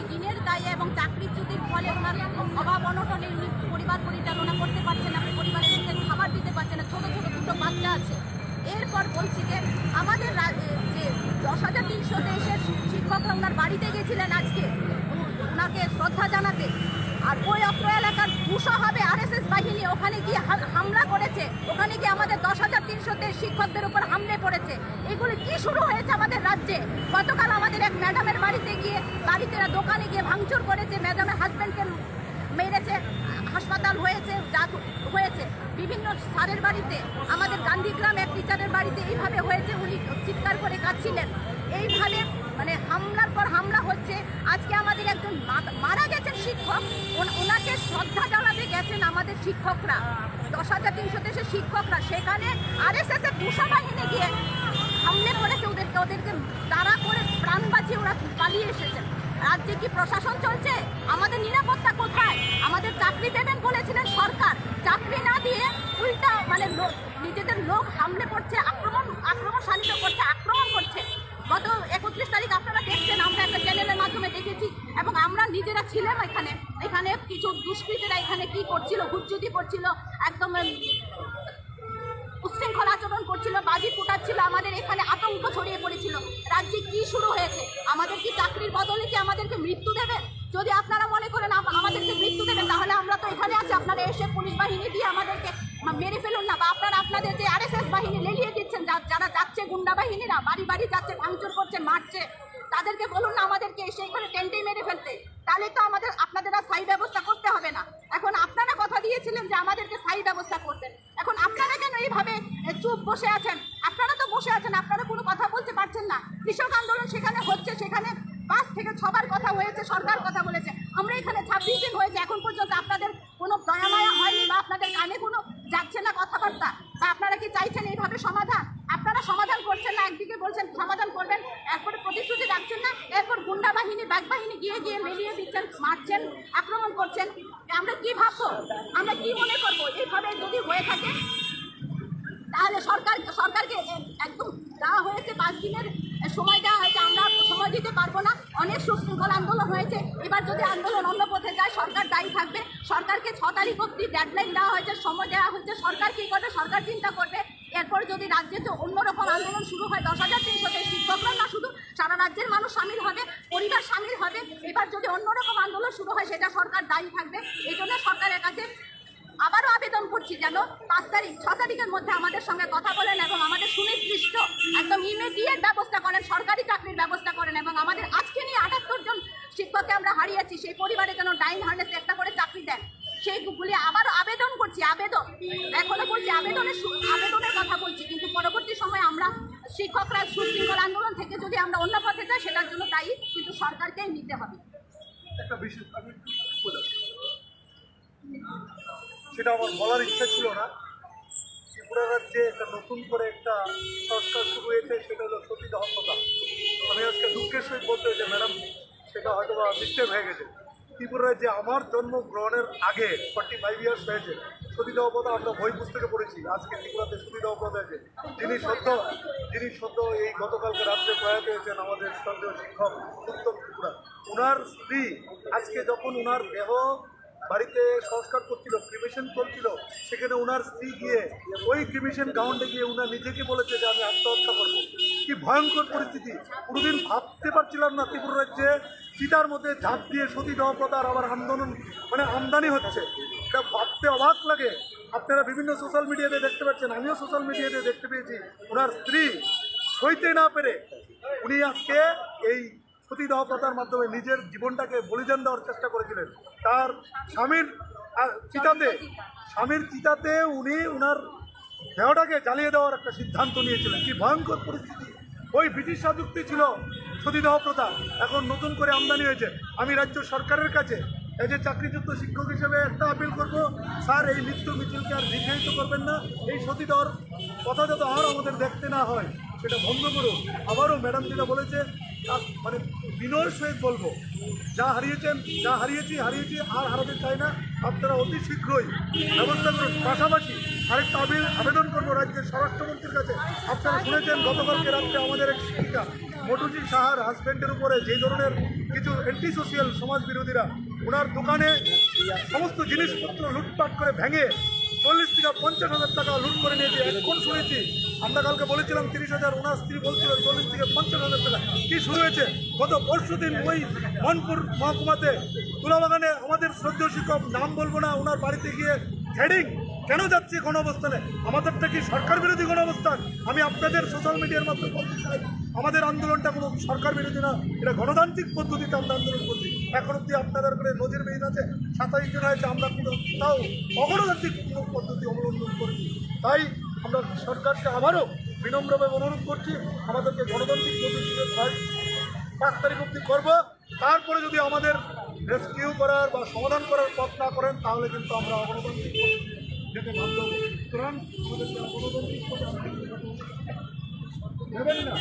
এই ঋণের দায়ে এবং চাকরিচ্যুতির ফলে ওনার অভাব অনটনে উনি পরিবার পরিচালনা করতে পারছেন না, পরিবারের লোকের খাবার দিতে পারছেন না, ছোটো ছোটো দুটো বাচ্চা আছে। এরপর বলছি যে আমাদের যে 10,300-তে এসে শিক্ষকরা ওনার বাড়িতে গেছিলেন আজকে ওনাকে শ্রদ্ধা জানাতে, আর ওই অত্র এলাকার 200 হবে RSS বাহিনী ওখানে গিয়ে হামলা করেছে, ওখানে গিয়ে আমাদের 10,300-তে শিক্ষকদের উপর হামলে পড়েছে। এগুলো কি শুরু হয়েছে আমাদের রাজ্যে? গতকাল আমাদের এক ম্যাডামের বাড়িতে গিয়ে দোকানে গিয়ে ভাঙচুর করেছে, ম্যাডামের হাজব্যান্ডকে মেরেছে, হাসপাতাল হয়েছে, হয়েছে বিভিন্ন স্যারের বাড়িতে, আমাদের গান্ধীগ্রাম এক টিচারের বাড়িতে এইভাবে হয়েছে, উনি চিৎকার করে কাঁদছিলেন। এইভাবে মানে হামলার পর হামলা হচ্ছে। আজকে আমাদের একজন মারা গেছেন শিক্ষক, ওনাকে শ্রদ্ধা জানাতে গেছেন আমাদের শিক্ষকরা, 10,300 দেশের শিক্ষকরা, সেখানে RSS এর 200 বাহিনী গিয়ে হামলে পড়েছে ওদেরকে তাড়া করে প্রাণ বাঁচিয়ে ওরা পালিয়ে এসেছেন। রাজ্যে কি প্রশাসন চলছে? আমাদের নিরাপত্তা কোথায়? আমাদের চাকরি দেবেন বলেছিলেন সরকার, চাকরি না দিয়ে উল্টা মানে নিজেদের লোক হামলে পড়ছে, আক্রমণ শানিত করছে, আক্রমণ করছে। গত 31 তারিখ আপনারা দেখছেন, আমরা একটা চ্যানেলের মাধ্যমে দেখেছি এবং আমরা নিজেরা ছিলাম এখানে কিছু দুষ্কৃতীরা এখানে কি করছিল, হুজ্জুতি করছিল, একদম উচ্ছৃঙ্খল আচরণ করছিল, বাজি ফুটাচ্ছিল, আমাদের এখানে আতঙ্ক ছড়িয়ে পড়েছিল। রাজ্যে কি শুরু হয়েছে? আমাদের কি চাকরির বদলে কি আমাদেরকে মৃত্যু দেবেন? যদি আপনারা মনে করেন আমাদেরকে মৃত্যু দেবেন, তাহলে আমরা তো এখানে আছি, আপনারা এসে পুলিশ বাহিনী দিয়ে আমাদেরকে মেরে ফেলুন না, বা আপনারা আপনাদের যে RSS বাহিনী লেলিয়ে দিচ্ছেন, যারা যাচ্ছে গুন্ডা বাহিনীরা বাড়ি বাড়ি যাচ্ছে, ভাঙচুর করছে, মারছে, তাদেরকে বলুন না আমাদেরকে এসে এখানে টেন্টেই মেরে ফেলতে, তাহলে তো আপনাদের আর স্থায়ী ব্যবস্থা করতে হবে না। এখন আপনারা কথা দিয়েছিলেন যে আমাদেরকে স্থায়ী ব্যবস্থা করতেন, এখন আপনারা কেন এইভাবে চুপ বসে আছেন? আপনারা তো বসে আছেন, আপনারা কোনো কথা বলতে পারছেন না। কৃষক আন্দোলন সেখানে হচ্ছে, সেখানে 5 থেকে 6 বার কথা হয়েছে, সরকার কথা বলেছে, আমরা এখানে 26 দিন হয়েছে, এখন পর্যন্ত আপনাদের কোনো দয়া মায়া হয়নি, বা আপনাদের কানে কোনো যাচ্ছে না কথাবার্তা, বা আপনারা কি চাইছেন এইভাবে সমাধান? আপনারা সমাধান করছেন না, একদিকে বলছেন সমাধান করবেন, এরপরে প্রতিশ্রুতি রাখছেন না, এরপর গুন্ডা বাহিনী ব্যাগ বাহিনী গিয়ে মেলিয়ে দিচ্ছেন, মারছেন, আক্রমণ করছেন। আমরা কি ভাববো? আমরা কি মনে করবো? এইভাবে যদি হয়ে থাকে তাহলে সরকারকে একদম দেওয়া হয়েছে 5 দিনের সময় দেওয়া হয়েছে, আমরা সময় দিতে পারবো না। অনেক সুশৃঙ্খল আন্দোলন হয়েছে, এবার যদি আন্দোলন অন্য পথে যায় সরকার দায়ী থাকবে। সরকারকে 6 তারিখ অবধি ডেডলাইন দেওয়া হয়েছে, সময় দেওয়া হয়েছে, সরকার কী করবে সরকার চিন্তা করবে। এরপর যদি রাজ্যে তো অন্যরকম আন্দোলন শুরু হয়, 10,300 শিক্ষকরা না শুধু সারা রাজ্যের মানুষ সামিল হবে, পরিবার সামিল হবে, এবার যদি অন্যরকম আন্দোলন শুরু হয় সেটা সরকার দায়ী থাকবে। এই জন্য সরকারের কাছে আবারও আবেদন করছি যেন 6 তারিখের মধ্যে আমাদের সঙ্গে কথা বলেন এবং আমাদের সুনির্দিষ্ট একদম ইমিডিয়েট ব্যবস্থা করেন, সরকারি চাকরির ব্যবস্থা করেন, এবং আমাদের আজকে নিয়ে 78 জন শিক্ষককে আমরা হারিয়েছি, সেই পরিবারে যেন ডাইন হার্নেসে একটা করে চাকরি দেন, সেইগুলি আবারও আবেদন করছি। এখনো বলছি আবেদনের কথা বলছি, কিন্তু পরবর্তী সময় আমরা শিক্ষকরা সুশৃঙ্খল আন্দোলন থেকে যদি আমরা অন্য পথে যাই সেটার জন্য দায়ী কিন্তু সরকারকেই নিতে হবে। একটা বিষয় আমি সেটা আমার বলার ইচ্ছা ছিল না। ত্রিপুরা রাজ্যে একটা নতুন করে একটা সংস্কার শুরু হয়েছে, সেটা হলো সতীদাহ প্রথা। আমি আজকে দুঃখের সহিত বলতে যে ম্যাডাম সেটা হয়তো বা মিস্টেক হয়ে গেছে। ত্রিপুরা রাজ্যে আমার জন্মগ্রহণের আগে 45 ইয়ার্স হয়েছে সতীদাহ প্রথা, আমরা বই পুস্তকে পড়েছি। আজকে ত্রিপুরাতে সতীদাহ প্রথা হয়েছে। যিনি সদ্য এই গতকালকে রাত্রে প্রয়াত হয়েছেন আমাদের শ্রদ্ধেয় শিক্ষক উত্তম ত্রিপুরা, ওনার স্ত্রী আজকে যখন ওনার দেহ বাড়িতে সংস্কার করছিল, ক্রিমেশন চলছিল, সেখানে ওনার স্ত্রী গিয়ে ওই ক্রিমেশন গ্রাউন্ডে গিয়ে ওনার নিজেকে বলেছে যে আমি আত্মহত্যা করব। কি ভয়ঙ্কর পরিস্থিতি! কোনোদিন ভাবতে পারছিলাম না ত্রিপুরা রাজ্যে চিতার মধ্যে ঝাঁপ দিয়ে সতীদাহ প্রথার আবার আন্দোলন আমদানি হচ্ছে। এটা ভাবতে অবাক লাগে। আপনারা বিভিন্ন সোশ্যাল মিডিয়াতে দেখতে পাচ্ছেন, আমিও সোশ্যাল মিডিয়াতে দেখতে পেয়েছি। ওনার স্ত্রী সইতে না পেরে উনি আজকে এই সতীদাহ প্রথার মাধ্যমে নিজের জীবনটাকে বলিদান দেওয়ার চেষ্টা করেছিলেন। তার স্বামীর চিতাতে উনি ওনার দেহটাকে জ্বালিয়ে দেওয়ার একটা সিদ্ধান্ত নিয়েছিলেন। কি ভয়ঙ্কর পরিস্থিতি! ওই ব্রিটিশ রাজত্বে ছিল সতীদাহ প্রথা, এখন নতুন করে আমদানি হয়েছে। আমি রাজ্য সরকারের কাছে এই যে চাকরিযুক্ত শিক্ষক হিসেবে একটা আপিল করব, স্যার এই মৃত্যু মিছিলকে আর দীর্ঘায়িত করবেন না, এই সতীদাহর কথা যাতে আর আমাদের দেখতে না হয় সেটা বন্ধ করুন। আবারও ম্যাডাম যেটা বলেছে মানে বিনয়ের সহিত বলবো, যা হারিয়েছি আর হারাতে চাই না। আপনারা অতি শীঘ্রই ব্যবস্থা করুন। পাশাপাশি আরেকটা আবেদন করবো রাজ্যের স্বরাষ্ট্রমন্ত্রীর কাছে। আপনারা শুনেছেন গতকালকে রাত্রে আমাদের এক শিক্ষিকা মটুজি সাহার হাজব্যান্ডের উপরে যে ধরনের কিছু অ্যান্টি সোশিয়াল সমাজ বিরোধীরা ওনার দোকানে সমস্ত জিনিসপত্র লুটপাট করে ভেঙে 40 থেকে 50,000 টাকা লুট করে নিয়েছে। এখন শুনেছি, আমরা কালকে বলেছিলাম 30,000, ওনার স্ত্রী বলছিল 40 থেকে 50,000 টাকা। কি শুরু হয়েছে? গত পরশুদিন ওই মনপুর মহকুমাতে তুলাবাগানে আমাদের শ্রদ্ধেয় শিক্ষক, নাম বলবো না, ওনার বাড়িতে গিয়ে হেডিং কেন যাচ্ছে গণঅবস্থানে? আমাদেরটা কি সরকার বিরোধী গণঅবস্থান? আমি আপনাদের সোশ্যাল মিডিয়ার মাধ্যমে বলতে চাই, আমাদের আন্দোলনটা কোনো সরকার বিরোধী না, এটা গণতান্ত্রিক পদ্ধতিতে আমরা আন্দোলন করছি। এখন অব্দি আপনাদের করে নজিরবিহীন আছে, 27 জন হয়েছে, আমরা কোথাও অগণতান্ত্রিক কোনো পদ্ধতি অবলম্বন করেছি। তাই আমরা সরকারকে আবারও বিনম্রভাবে অনুরোধ করছি, আমাদেরকে গণতান্ত্রিক পদ্ধতিতে 5 তারিখ অব্দি করবো। তারপরে যদি আমাদের রেস্কিউ করার বা সমাধান করার পথ না করেন, তাহলে কিন্তু আমরা অগণতান্ত্রিক যেতে বাধ্য হব। সুতরাং আমাদেরকে গণতান্ত্রিক পথে দেবেন না।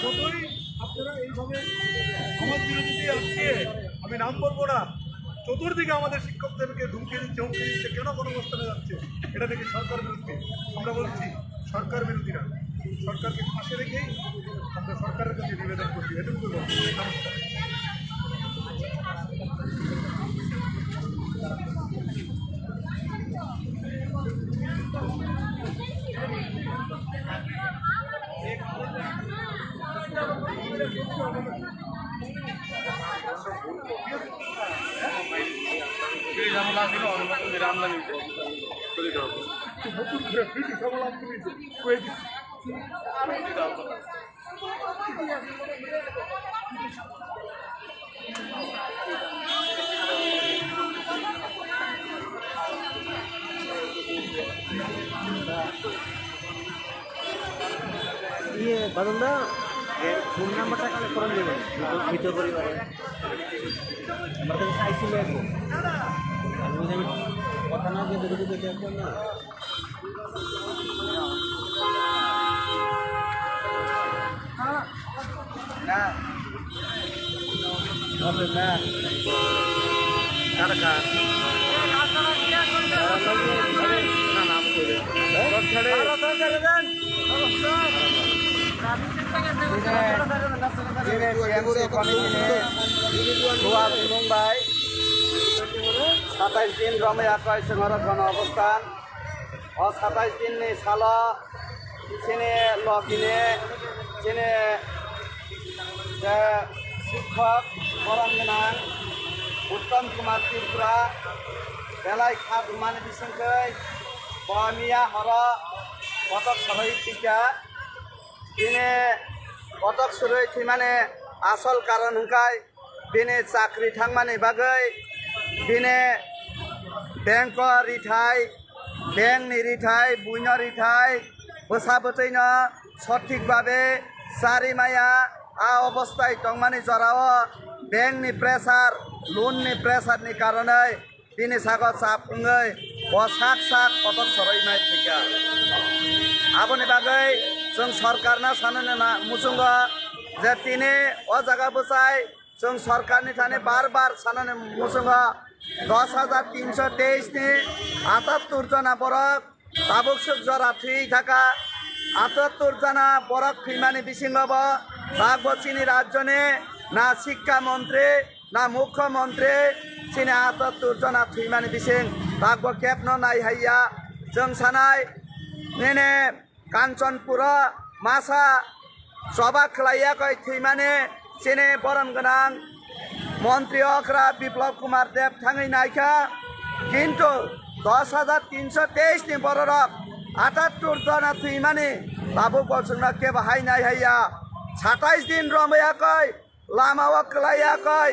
যতই আপনারা এইভাবে আমার বিরোধী আসছে, আমি নাম বলবো না, চতুর্দিকে আমাদের শিক্ষকদেরকে হুমকি দিচ্ছে, কেন গণঅবস্থানে যাচ্ছে? এটা থেকে সরকার বিরোধী। আমরা বলছি সরকার বিরোধীরা, সরকারকে পাশে রেখেই আমরা সরকারের কাছে নিবেদন করছি। এটুকু বলবো। নমস্কার। নতুন করে ব্রিটিশ আমল আমদানি করে দিচ্ছি। বাদলদা ফোন নাম্বারটা কালেক্ট করে দেবেন মৃত পরিবারে। আমার কাছে চাইছিল এখন, আমি কথা না দিয়ে দেখে দেখে এখন না হবে না মুম্বাই 27 दिन रमै आकाश गण अवस्थान 27 दिन नि साल चिने लगिने चिने शिक्षक बरंगनान उत्तम कुमार त्रिपुरा बेलाय खाप माने बिसंकै बमिया हर पटक सबै टिका दिने पटक सुरै थि माने आसल कारण हुंकाय दिने चाकरी थांमाने बागै दिने बैंक रिथाय बैंक नि रिथाय बुइन रिथाय बोसाबोतैन सठिक भावे सारिमाया आ अवस्थाय तंमानि जराव बैंक नि प्रेसार लोन नि प्रेसार नि कारणे दिने सागत साफुङै बसाक साक पटक सरैनाय थिका आबोनि बागै जों सरकारना सानोना मुसुंग जे तिने अ जागा बसाय जों सरकारनि थाने बार बार सानोने मुसुंग 10,323 नि 78 जना बरक ताबुकसुक जरा थि थाका 78 जना बरक थैमानि बिसिङब बागबचिनि राज्यने ना शिक्षा मन्त्री ना मुख्यमन्त्री चिने 78 जना थैमानि बिसिङ बागब केप्न नायहाइया जों सानाय नेने काञ्चनपुर मासा सभा खलाइयाकै थैमाने चिने बरन गोनां मन्त्री अख्रा विप्लव कुमार देव थाङै नायखा किन्तु 10,323 नि बरक 78 जना थैमाने बाबु बसुना के बाहाय नायहाइया 27 दिन रमैयाकै लामाव खलाइयाकै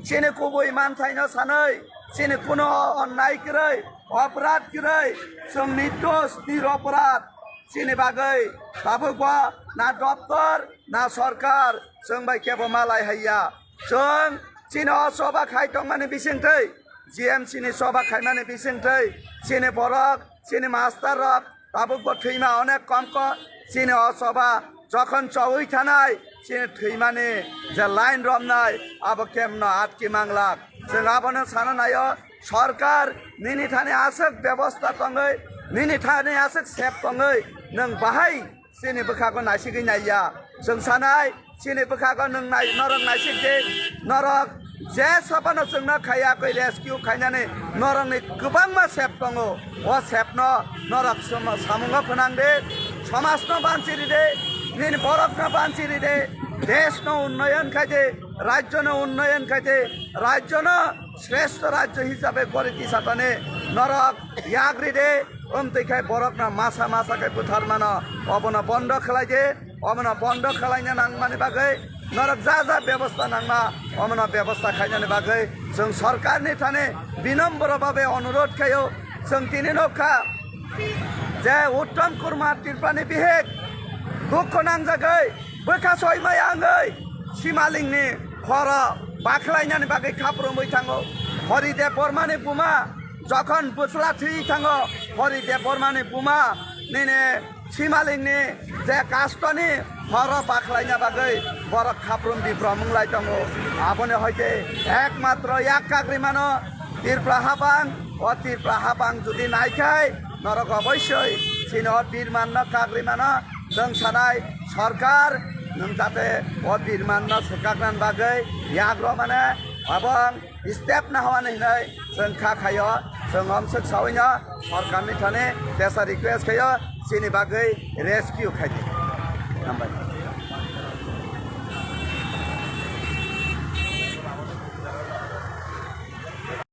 चिने कुबुइ मानथाइन सानै चिने कुनो अन्याय किरै अपराध किरै जों निर्दोष निरपराध चिने बागै बाबुक ना दफ्तर ना सरकार जों बाय केबो मालाय हाइया जों चिने सभा खायथं माने बिसिंथै जीएमसी नि सभा खायमाने बिसिंथै चिने बरक चिने मास्टार रक बाबुक थैमा अनेक कमक चिने असभा जखन चौै थानाय चिने थैमाने जे लाइन रमनाय अब केमन आटकी मांगलाक जों आबनो सानो नायो सरकार निनि थाने आसक व्यवस्था तंगै निनि थाने आसक सेफ तंगै नों बाहाय चिने बखाको नासिगै नायया जों सानाय sini bekago nungnai norok naisik norok je sabano jongno khaiyakhai rescue khainani norokni kwbangma sep tongo o sepno norok samungo phonangde समाजनो बांचिरिदे निन बरफनो बांचिरिदे देशनो उन्नयन खाइदे राज्यनो उन्नयन खाइदे राज्यनो श्रेष्ठ राज्य हिसाबै गरिति साटने नरक याग्रिदे ओमतैखाय बरफना मासा मासाखाय बुथारमान अबन बन्द खालाइदे अबन बन्द खालायनो नांमानि बागै नरक जा व्यवस्था नांमा अबन व्यवस्था खाइनानि बागै जों सरकारनि थाने विनम्र भावे अनुरोध खायो जों तिनि नखा जे उत्तम कुमार त्रिपाठी बिहेक दुख नांजागै बोखा सयमाय आङै सिमालिंनि खर बाख्लायनानै बागै खाफ्रोमै थाङो हरिदेव बर्मानि बुमा जखन बुस्ला थि थाङो हरिदेव बर्मानि बुमा निने सिमालिंनि जे कास्टनि खर बाख्लायना बागै बर खाफ्रोम बिफ्रमुंलाय दङ आबने हयते एकमात्र याकाग्रिमानो तिरप्ला हाबां अ तिरप्ला हाबां जुदि नायखाय नरक अवश्य चिनो बिरमान काग्रिमान जों सानाय सरकार नों जाते अ बिरमान सेकाग्रान बागै याग्र माने अबं स्टेप ना हवानै नै जों खाखायो जों हमसक सावैनो सरकारनि थाने देसा रिक्वेस्ट खायो चिनि बागै रेस्किउ खायदे नाम्बार